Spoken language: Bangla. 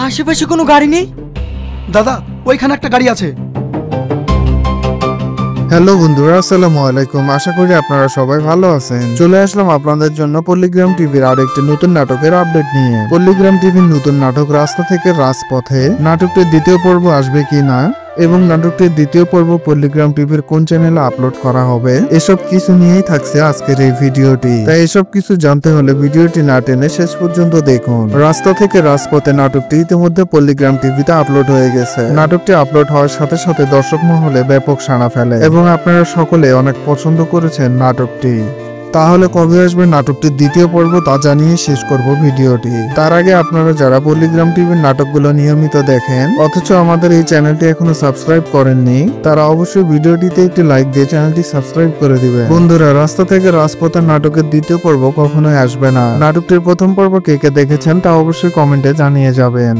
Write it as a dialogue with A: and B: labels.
A: আশেপাশে কোনো গাড়ি নেই।
B: দাদা ওইখানে একটা গাড়ি আছে।
C: হ্যালো বন্ধুরা, আসসালামু আলাইকুম। আশা করি আপনারা সবাই ভালো আছেন। চলে আসলাম আপনাদের জন্য পল্লিগ্রাম টিভির আর একটি নতুন নাটকের আপডেট নিয়ে। পল্লিগ্রাম টিভির নতুন নাটক রাস্তা থেকে রাজপথে নাটকটির দ্বিতীয় পর্ব আসবে কি না এবং নাটকটির দ্বিতীয় পর্ব পল্লিগ্রাম টিভির কোন চ্যানেলে আপলোড করা হবে, এসব কিছু নিয়েই থাকছে আজকের এই ভিডিওটি। তাই এসব কিছু জানতে হলে ভিডিওটি না টেনে শেষ পর্যন্ত দেখুন। রাস্তা থেকে রাজপথে নাটকটি ইতিমধ্যে পল্লিগ্রাম টিভিতে আপলোড হয়ে গেছে। নাটকটি আপলোড হওয়ার সাথে সাথে দর্শক মহলে ব্যাপক সাড়া ফেলে এবং আপনারা সকলে অনেক পছন্দ করেছেন নাটকটি। তাহলে কবে আসবে নাটকটির দ্বিতীয় পর্ব তা জানিয়ে শেষ করব ভিডিওটি। তার আগে আপনারা যারা পল্লিগ্রাম টিভির নাটকগুলো নিয়মিত দেখেন অথচ আমাদের এই চ্যানেলটি এখনো সাবস্ক্রাইব করেননি, তারা অবশ্যই ভিডিওটিতে একটি লাইক দিয়ে চ্যানেলটি সাবস্ক্রাইব করে দিবেন। বন্ধুরা, রাস্তা থেকে রাজপথের নাটকের দ্বিতীয় পর্ব কখনোই আসবে না। নাটকটির প্রথম পর্ব কে কে দেখেছেন তা অবশ্যই কমেন্টে জানিয়ে যাবেন।